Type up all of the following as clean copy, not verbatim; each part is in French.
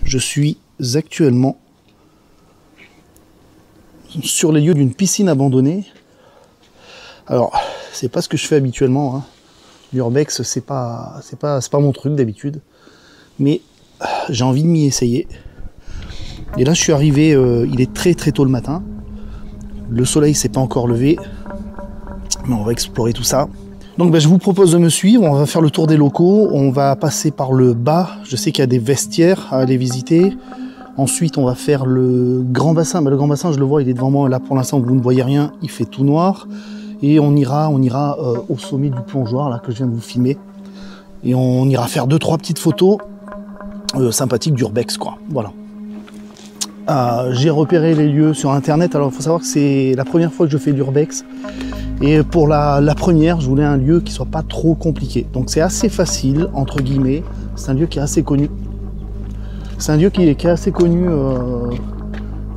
Je suis actuellement sur les lieux d'une piscine abandonnée. Alors, c'est pas ce que je fais habituellement, hein. L'urbex, c'est pas mon truc d'habitude. Mais j'ai envie de m'y essayer. Et là, je suis arrivé, il est très très tôt le matin. Le soleil s'est pas encore levé. Mais on va explorer tout ça. Donc je vous propose de me suivre, on va faire le tour des locaux, on va passer par le bas, je sais qu'il y a des vestiaires à aller visiter. Ensuite on va faire le grand bassin, le grand bassin je le vois, il est devant moi, là pour l'instant vous ne voyez rien, il fait tout noir. Et on ira au sommet du plongeoir là que je viens de vous filmer. Et on ira faire 2-3 petites photos sympathiques d'urbex quoi, voilà. J'ai repéré les lieux sur internet, alors il faut savoir que c'est la première fois que je fais d'urbex. Et pour la première, je voulais un lieu qui soit pas trop compliqué. Donc c'est assez facile, entre guillemets. C'est un lieu qui est assez connu. C'est un lieu qui est assez connu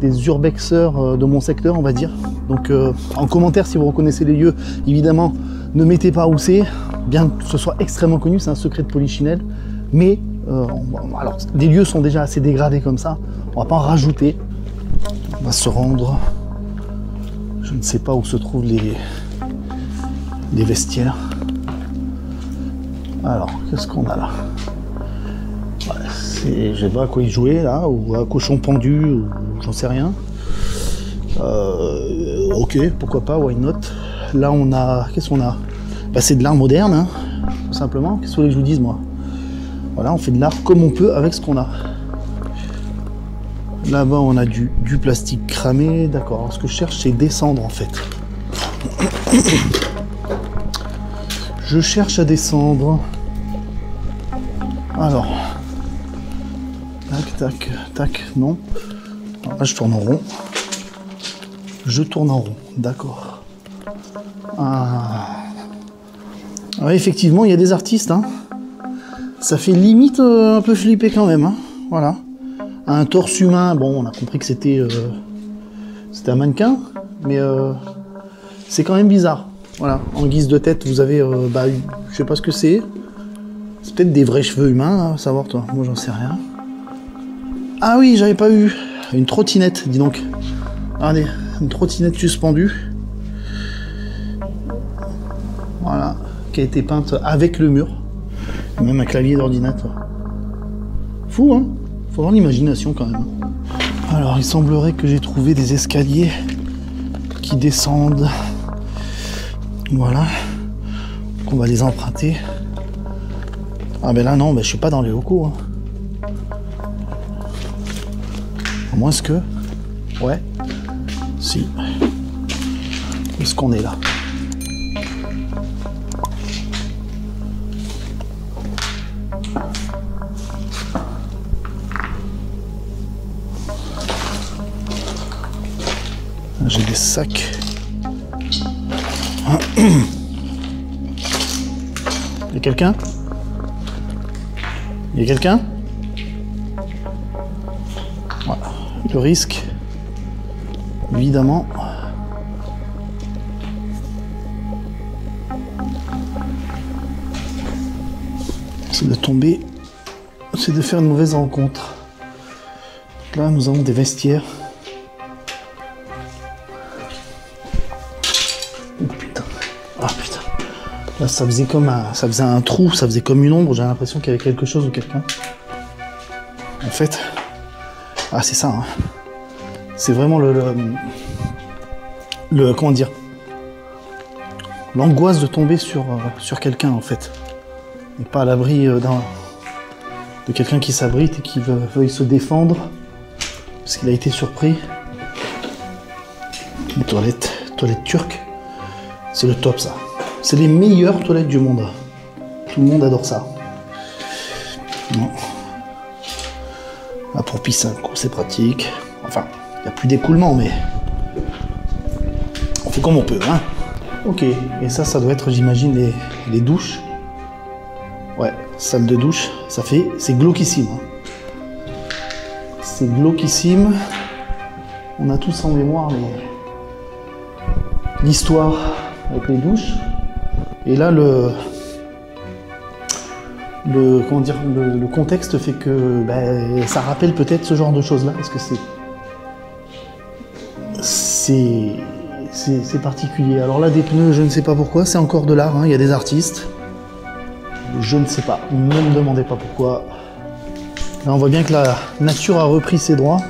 des urbexeurs de mon secteur, on va dire. Donc en commentaire, si vous reconnaissez les lieux, évidemment, ne mettez pas où c'est. Bien que ce soit extrêmement connu, c'est un secret de Polichinelle. Mais alors, les lieux sont déjà assez dégradés comme ça. On va pas en rajouter. On va se rendre... Je ne sais pas où se trouvent les vestiaires. Alors, qu'est-ce qu'on a là? Je sais pas à quoi y jouer là, ou à cochon pendu, ou j'en sais rien. Ok, pourquoi pas, why not? Là on a, qu'est-ce qu'on a? C'est de l'art moderne, hein, tout simplement. Qu'est-ce que vous voulez que je vous dise moi? Voilà, on fait de l'art comme on peut avec ce qu'on a. Là-bas on a du plastique cramé, d'accord. Ce que je cherche c'est descendre en fait. Je cherche à descendre. Alors. Tac, tac, tac, non. Alors là je tourne en rond. Je tourne en rond, d'accord. Ouais, effectivement il y a des artistes, hein. Ça fait limite un peu flipper quand même, hein. Voilà. Un torse humain, bon on a compris que c'était un mannequin, mais c'est quand même bizarre. Voilà, en guise de tête vous avez, je sais pas ce que c'est. C'est peut-être des vrais cheveux humains, hein, savoir toi, moi j'en sais rien. Ah oui, j'avais pas vu. Une trottinette, dis donc. Regardez, une trottinette suspendue. Voilà, qui a été peinte avec le mur. Et même un clavier d'ordinateur. Fou, hein? Faut avoir l'imagination quand même. Alors, il semblerait que j'ai trouvé des escaliers qui descendent. Voilà. Donc on va les emprunter. Ah ben là non, je suis pas dans les locaux. Hein. À moins que... Ouais. Si. Où est-ce qu'on est là? J'ai des sacs. Il y a quelqu'un? Il y a quelqu'un? Voilà. Le risque, évidemment, c'est de tomber, c'est de faire une mauvaise rencontre. Là, nous avons des vestiaires. Oh putain. Ah putain. Là, ça faisait un trou, ça faisait comme une ombre. J'ai l'impression qu'il y avait quelque chose ou quelqu'un. En fait, ah c'est ça. Hein. C'est vraiment le comment dire, l'angoisse de tomber sur quelqu'un en fait. Et pas à l'abri de quelqu'un qui s'abrite et qui veuille se défendre parce qu'il a été surpris. Les toilettes turques, c'est le top ça. C'est les meilleures toilettes du monde. Tout le monde adore ça. Non. Là pour pisser un coup, c'est pratique. Enfin, il n'y a plus d'écoulement, mais on fait comme on peut, hein. Ok, et ça doit être, j'imagine, les douches. Ouais, salle de douche, c'est glauquissime. Hein. C'est glauquissime. On a tous en mémoire l'histoire avec les douches. Et là, comment dire, le contexte fait que ben, ça rappelle peut-être ce genre de choses-là. Parce que c'est particulier. Alors là, des pneus, je ne sais pas pourquoi, c'est encore de l'art, hein. Il y a des artistes. Je ne sais pas, ne me demandez pas pourquoi. Là, on voit bien que la nature a repris ses droits.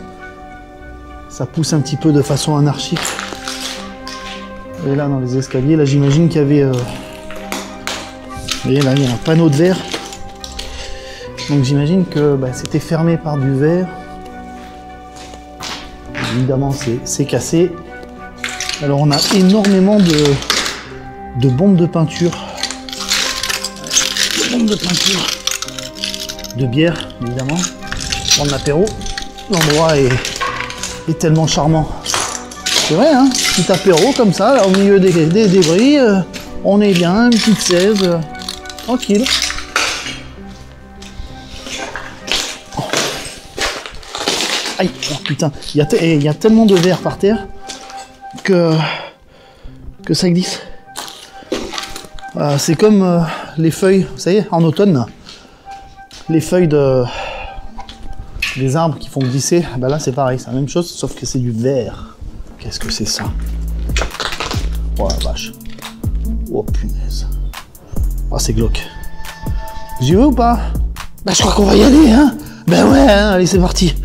Ça pousse un petit peu de façon anarchique. Et là, dans les escaliers, là, j'imagine qu'il y avait... Vous voyez, là, il y a un panneau de verre. Donc j'imagine que bah, c'était fermé par du verre. Évidemment, c'est cassé. Alors on a énormément de bombes de peinture. De bombes de peinture. De bière, évidemment. Prendre l'apéro. L'endroit est tellement charmant. C'est vrai, hein, petit apéro comme ça, là, au milieu des débris. On est bien, une petite 16. Tranquille. Aïe, oh putain, il y a tellement de verre par terre que ça glisse. C'est comme les feuilles, vous savez, en automne, là, les feuilles des arbres qui font glisser. Ben là, c'est pareil, c'est la même chose, sauf que c'est du verre. Qu'est-ce que c'est ça? Oh la vache. Oh punaise. Oh, c'est glauque. J'y vais ou pas? Bah, je crois qu'on va y aller, hein. Ben ouais, hein, allez, c'est parti.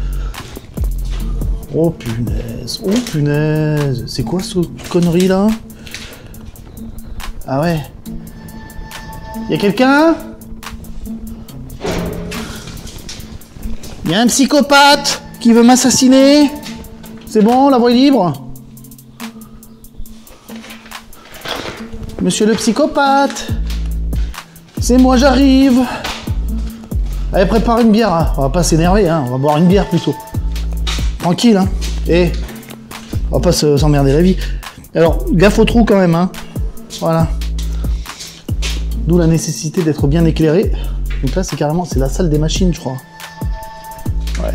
Oh punaise, oh punaise. C'est quoi ce connerie là? Ah ouais. Y'a quelqu'un? Y'a un psychopathe qui veut m'assassiner? C'est bon, la voie est libre? Monsieur le psychopathe, c'est moi, j'arrive. Allez, prépare une bière, hein. On va pas s'énerver, hein. On va boire une bière plutôt. Tranquille, hein. Et on va pas s'emmerder la vie. Alors, gaffe au trou quand même, hein. Voilà. D'où la nécessité d'être bien éclairé. Donc là, c'est carrément, c'est la salle des machines, je crois. Ouais,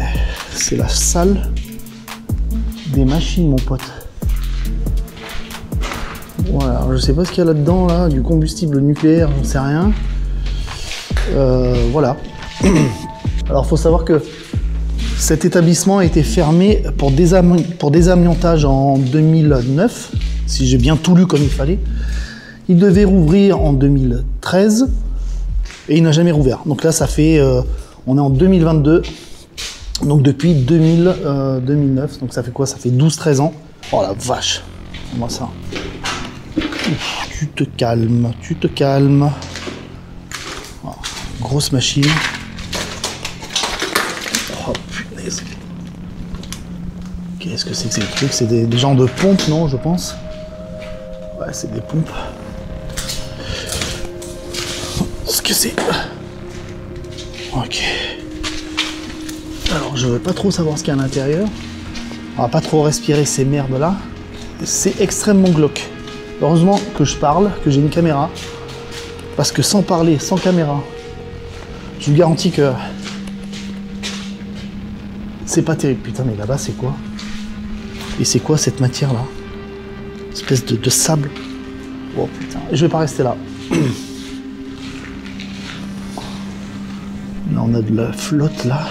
c'est la salle des machines, mon pote. Voilà, alors, je sais pas ce qu'il y a là-dedans, là, du combustible nucléaire, j'en sais rien. Voilà. Alors, faut savoir que cet établissement a été fermé pour désamiantage en 2009, si j'ai bien tout lu comme il fallait. Il devait rouvrir en 2013 et il n'a jamais rouvert. Donc là, ça fait, on est en 2022, donc depuis 2009, donc ça fait quoi? Ça fait 12-13 ans. Oh la vache, moi ça. Tu te calmes, tu te calmes. Oh, grosse machine. Oh punaise. Qu'est-ce que c'est que ces trucs? C'est des genres de pompes, non, je pense? Ouais, c'est des pompes. Ce que c'est. Ok. Alors, je veux pas trop savoir ce qu'il y a à l'intérieur. On va pas trop respirer ces merdes-là. C'est extrêmement glauque. Heureusement que je parle, que j'ai une caméra. Parce que sans parler, sans caméra, je vous garantis que c'est pas terrible. Putain, mais là-bas, c'est quoi? Et c'est quoi cette matière-là? Espèce de sable. Oh putain, je vais pas rester là. Là, on a de la flotte, là.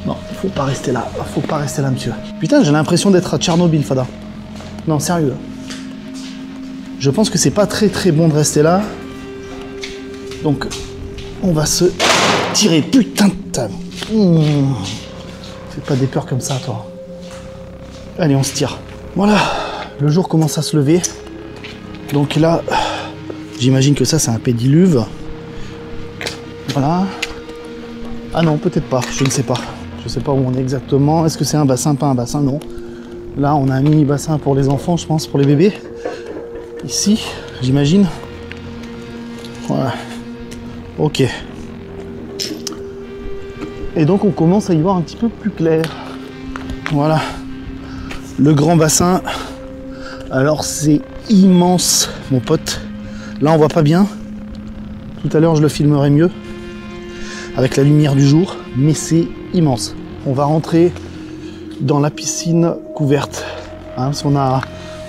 Non, faut pas rester là. Faut pas rester là, monsieur. Putain, j'ai l'impression d'être à Tchernobyl, Fada. Non, sérieux. Je pense que c'est pas très bon de rester là. Donc, on va se tirer. Putain de ta... Fais pas des peurs comme ça, toi. Allez, on se tire. Voilà. Le jour commence à se lever. Donc là, j'imagine que ça, c'est un pédiluve. Voilà. Ah non, peut-être pas. Je ne sais pas. Je sais pas où on est exactement. Est-ce que c'est un bassin? Pas un bassin, non. Là, on a un mini bassin pour les enfants, je pense, pour les bébés. Ici, j'imagine. Voilà. Ok. Et donc, on commence à y voir un petit peu plus clair. Voilà. Le grand bassin. Alors, c'est immense, mon pote. Là, on voit pas bien. Tout à l'heure, je le filmerai mieux. Avec la lumière du jour. Mais c'est immense. On va rentrer dans la piscine couverte. Hein, parce qu'on a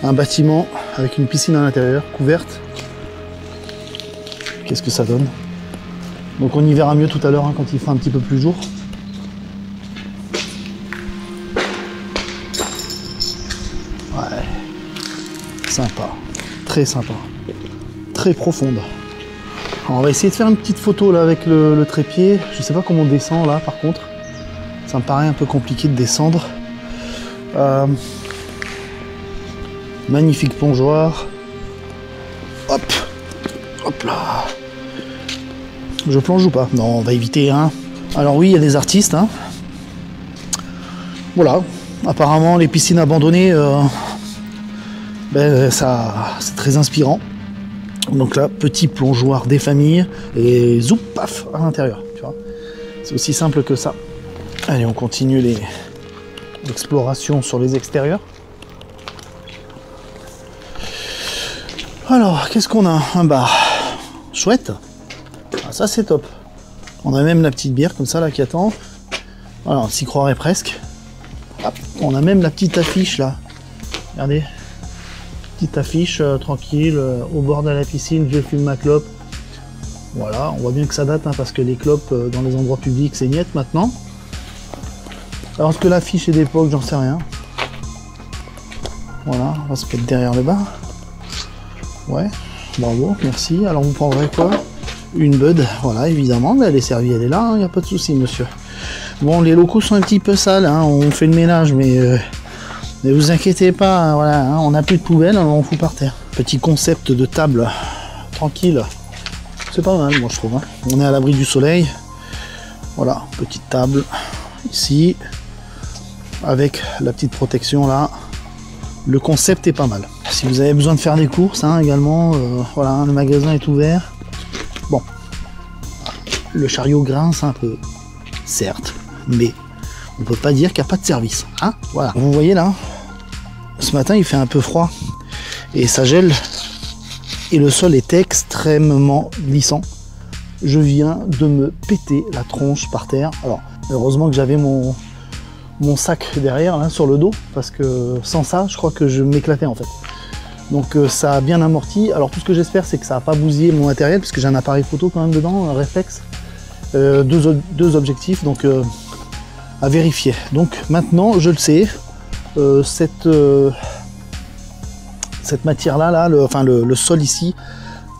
un bâtiment avec une piscine à l'intérieur, couverte. Qu'est-ce que ça donne? Donc on y verra mieux tout à l'heure hein, quand il fera un petit peu plus jour. Ouais, sympa, très sympa, très profonde. Alors, on va essayer de faire une petite photo là avec le trépied. Je sais pas comment on descend là par contre. Ça me paraît un peu compliqué de descendre. Magnifique plongeoir. Hop, hop là. Je plonge ou pas? Non, on va éviter. Hein. Alors oui, il y a des artistes. Hein. Voilà. Apparemment, les piscines abandonnées, ça, c'est très inspirant. Donc là, petit plongeoir des familles et zoup, paf, à l'intérieur. Tu vois, c'est aussi simple que ça. Allez, on continue l'exploration sur les extérieurs. Alors, qu'est-ce qu'on a? Un bar. Chouette. Ah, ça, c'est top. On a même la petite bière comme ça là qui attend. Voilà, on s'y croirait presque. Hop, on a même la petite affiche là. Regardez. Petite affiche tranquille au bord de la piscine. Je fume ma clope. Voilà, on voit bien que ça date hein, parce que les clopes dans les endroits publics c'est niet maintenant. Alors est-ce que l'affiche est d'époque? J'en sais rien. Voilà, on va se mettre derrière le bar. Ouais, bravo, merci. Alors vous prendrez quoi? Une Bud, voilà, évidemment, elle est servie, elle est là, il n'y a pas de souci, monsieur. Bon, les locaux sont un petit peu sales, hein, on fait le ménage, mais ne vous inquiétez pas, hein, voilà, hein, on n'a plus de poubelle, on fout par terre. Petit concept de table, tranquille, c'est pas mal, moi je trouve. Hein. On est à l'abri du soleil, voilà, petite table, ici, avec la petite protection là. Le concept est pas mal. Si vous avez besoin de faire des courses, hein, également, voilà, le magasin est ouvert. Bon, le chariot grince un peu, certes, mais on peut pas dire qu'il n'y a pas de service. Hein, voilà. Vous voyez là, ce matin il fait un peu froid et ça gèle et le sol est extrêmement glissant. Je viens de me péter la tronche par terre. Alors, heureusement que j'avais mon sac derrière là, sur le dos parce que sans ça, je crois que je m'éclatais en fait. Donc ça a bien amorti. Alors tout ce que j'espère c'est que ça n'a pas bousillé mon matériel parce que j'ai un appareil photo quand même dedans, un réflexe, deux objectifs, donc à vérifier. Donc maintenant je le sais, cette matière là, le sol ici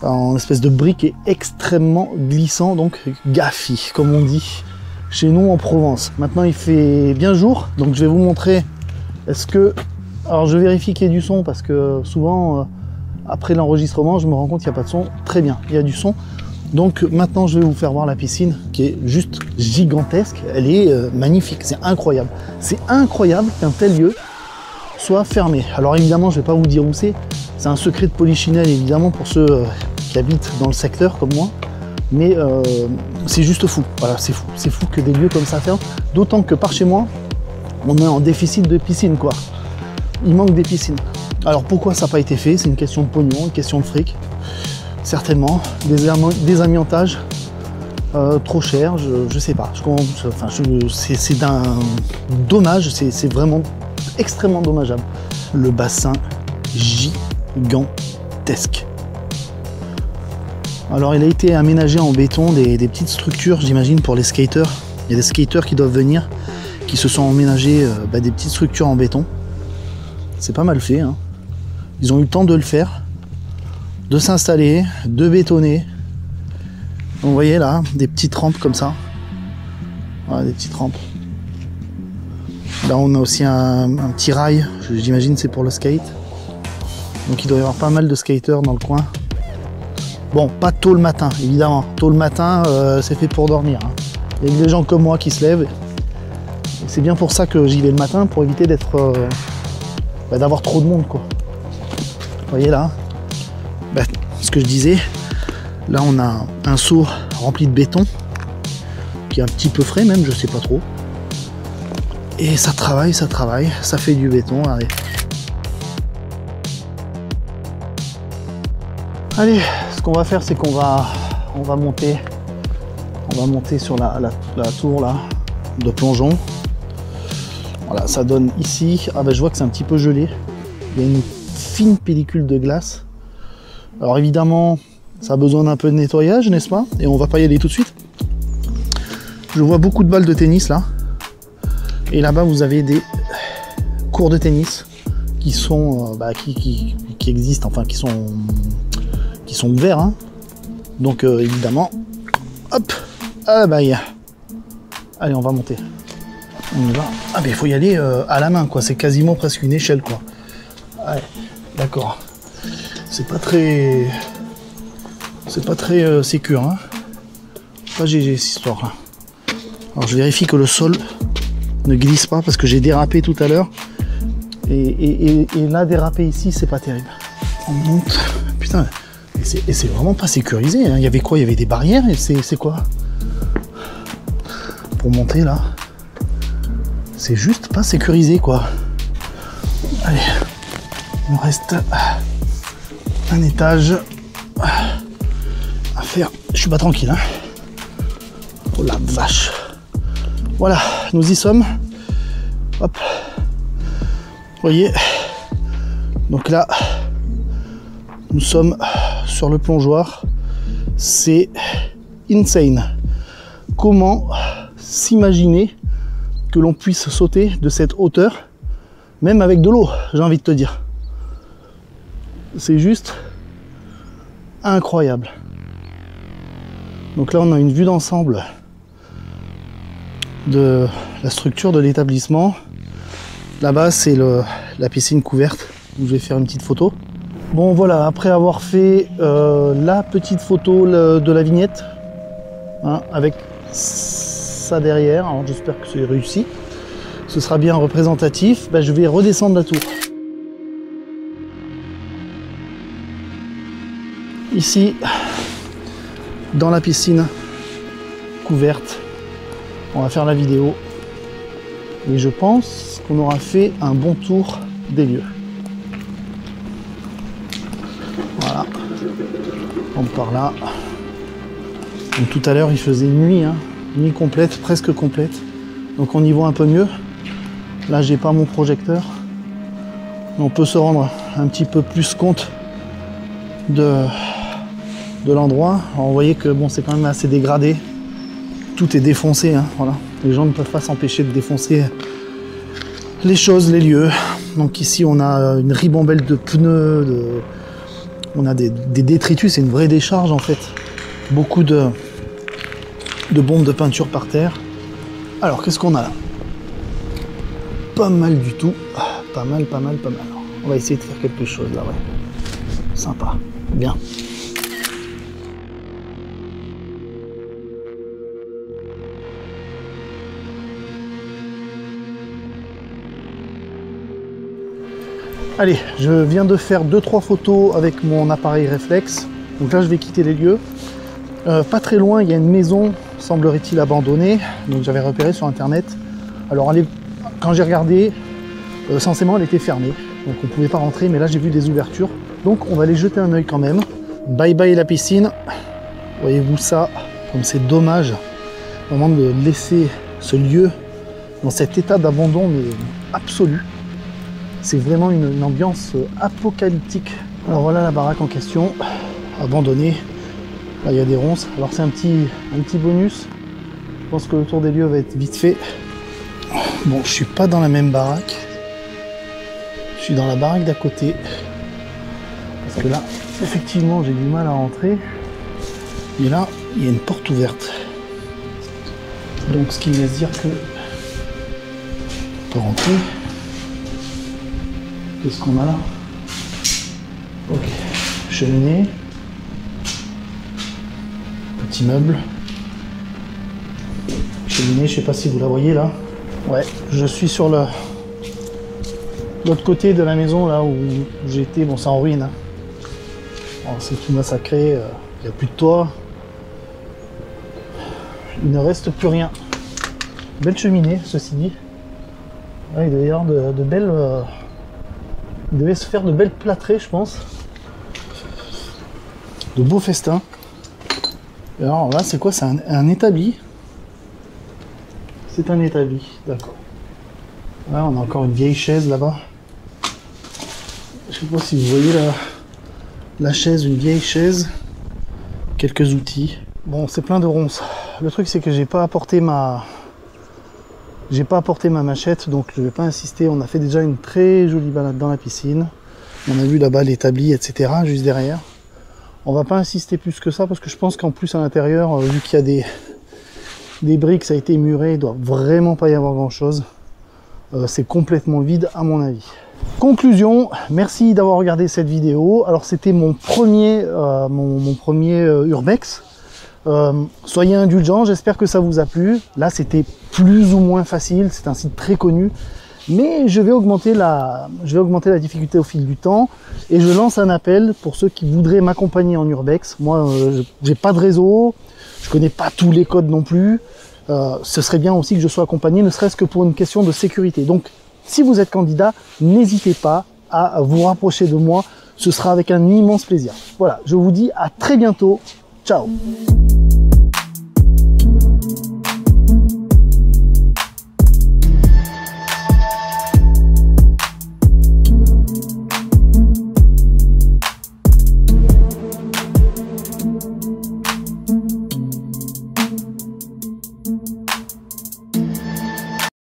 en espèce de brique est extrêmement glissant, donc gaffi comme on dit chez nous en Provence. Maintenant il fait bien jour, donc je vais vous montrer. Est-ce que... Alors je vérifie qu'il y ait du son parce que souvent après l'enregistrement je me rends compte qu'il n'y a pas de son. Très bien, il y a du son. Donc maintenant je vais vous faire voir la piscine qui est juste gigantesque. Elle est magnifique, c'est incroyable. C'est incroyable qu'un tel lieu soit fermé. Alors évidemment je ne vais pas vous dire où c'est. C'est un secret de polichinelle évidemment pour ceux qui habitent dans le secteur comme moi. Mais c'est juste fou. Voilà, c'est fou. C'est fou que des lieux comme ça ferment. D'autant que par chez moi on est en déficit de piscine quoi. Il manque des piscines. Alors pourquoi ça n'a pas été fait? C'est une question de pognon, une question de fric. Certainement. Des amiantages trop cher, je sais pas. C'est d'un dommage, c'est vraiment extrêmement dommageable. Le bassin gigantesque. Alors il a été aménagé en béton, des petites structures, j'imagine, pour les skaters. Il y a des skaters qui doivent venir, qui se sont aménagés des petites structures en béton. C'est pas mal fait, hein. Ils ont eu le temps de le faire, de s'installer, de bétonner. Donc, vous voyez là, des petites rampes comme ça. Voilà, des petites rampes. Là on a aussi un petit rail, j'imagine c'est pour le skate. Donc il doit y avoir pas mal de skaters dans le coin. Bon, pas tôt le matin, évidemment. Tôt le matin, c'est fait pour dormir. Hein. Il y a des gens comme moi qui se lèvent. C'est bien pour ça que j'y vais le matin, pour éviter d'être... d'avoir trop de monde quoi. Vous voyez là, ce que je disais, là on a un seau rempli de béton qui est un petit peu frais même, je sais pas trop, et ça travaille, ça fait du béton. Allez, ce qu'on va faire c'est qu'on va monter sur la tour là de plongeon. Voilà, ça donne ici. Ah je vois que c'est un petit peu gelé. Il y a une fine pellicule de glace. Alors évidemment, ça a besoin d'un peu de nettoyage, n'est-ce pas? Et on va pas y aller tout de suite. Je vois beaucoup de balles de tennis là. Et là-bas, vous avez des cours de tennis qui sont qui existent, enfin qui sont ouverts. Hein. Donc évidemment, hop, ah bah allez, on va monter. On y va. Ah mais il faut y aller à la main quoi. C'est quasiment presque une échelle quoi. Ouais, d'accord. C'est pas très sécure. Hein. Pas GG cette histoire là. Alors je vérifie que le sol ne glisse pas parce que j'ai dérapé tout à l'heure. Et là, déraper ici, c'est pas terrible. On monte. Putain, et c'est vraiment pas sécurisé. Hein. Il y avait quoi? Il y avait des barrières et c'est quoi? Pour monter là. C'est juste pas sécurisé quoi. Allez, il me reste un étage à faire. Je suis pas tranquille. Hein. Oh la vache. Voilà, nous y sommes. Hop. Vous voyez. Donc là, nous sommes sur le plongeoir. C'est insane. Comment s'imaginer que l'on puisse sauter de cette hauteur, même avec de l'eau, j'ai envie de te dire. C'est juste incroyable. Donc là, on a une vue d'ensemble de la structure de l'établissement. Là-bas, c'est la piscine couverte où je vais faire une petite photo. Bon, voilà, après avoir fait la petite photo de la vignette, hein, avec ça derrière, alors j'espère que c'est réussi, ce sera bien représentatif, ben, je vais redescendre la tour. Ici, dans la piscine couverte, on va faire la vidéo et je pense qu'on aura fait un bon tour des lieux. Voilà, on part là. Donc tout à l'heure il faisait nuit, hein, nuit complète, presque complète, donc on y voit un peu mieux. Là j'ai pas mon projecteur, mais on peut se rendre un petit peu plus compte de l'endroit. Alors vous voyez que bon, c'est quand même assez dégradé. Tout est défoncé, hein, voilà. Les gens ne peuvent pas s'empêcher de défoncer les choses, les lieux. Donc ici, on a une ribambelle de pneus, on a des détritus, c'est une vraie décharge en fait. Beaucoup de bombes de peinture par terre. Alors, qu'est-ce qu'on a là? Pas mal du tout. Pas mal. On va essayer de faire quelque chose là, ouais. Sympa, bien. Allez, je viens de faire 2-3 photos avec mon appareil réflexe. Donc là, je vais quitter les lieux. Pas très loin, il y a une maison, semblerait-il abandonnée. Donc j'avais repéré sur internet. Alors quand j'ai regardé, censément elle était fermée. Donc on ne pouvait pas rentrer, mais là j'ai vu des ouvertures. Donc on va aller jeter un œil quand même. Bye bye la piscine. Voyez-vous ça, comme c'est dommage vraiment de laisser ce lieu dans cet état d'abandon mais absolu. C'est vraiment une ambiance apocalyptique. Alors voilà la baraque en question, abandonnée. Là il y a des ronces. Alors c'est un petit bonus. Je pense que le tour des lieux va être vite fait. Bon, je suis pas dans la même baraque. Je suis dans la baraque d'à côté. Parce que là, effectivement, j'ai du mal à rentrer. Et là, il y a une porte ouverte. Donc ce qui me laisse dire que on peut rentrer. Qu'est-ce qu'on a là? Ok, cheminée, petit meuble, cheminée, je sais pas si vous la voyez là. Ouais, je suis sur l'autre côté de la maison là où j'étais. Bon, c'est en ruine. Hein. Alors, c'est tout massacré, il n'y a plus de toit. Il ne reste plus rien. Belle cheminée, ceci dit. Ouais, il devait y avoir de belles... il devait se faire de belles plâtrées, je pense. De beaux festins. Et alors là, c'est quoi? C'est un établi. C'est un établi, d'accord. Là, on a encore une vieille chaise là-bas. Je sais pas si vous voyez la chaise, une vieille chaise. Quelques outils. Bon, c'est plein de ronces. le truc c'est que j'ai pas apporté ma machette, donc je vais pas insister. On a fait déjà une très jolie balade dans la piscine. On a vu là-bas l'établi, etc. juste derrière. On va pas insister plus que ça parce que je pense qu'en plus à l'intérieur, vu qu'il y a des briques, ça a été muré, il doit vraiment pas y avoir grand chose. C'est complètement vide à mon avis. Conclusion, merci d'avoir regardé cette vidéo. Alors c'était mon premier Urbex. Soyez indulgents, j'espère que ça vous a plu. Là c'était plus ou moins facile, c'est un site très connu. Mais je vais augmenter la difficulté au fil du temps. Et je lance un appel pour ceux qui voudraient m'accompagner en Urbex. Moi, j'ai pas de réseau, je connais pas tous les codes non plus. Ce serait bien aussi que je sois accompagné, ne serait-ce que pour une question de sécurité. Donc, si vous êtes candidat, n'hésitez pas à vous rapprocher de moi. Ce sera avec un immense plaisir. Voilà, je vous dis à très bientôt. Ciao!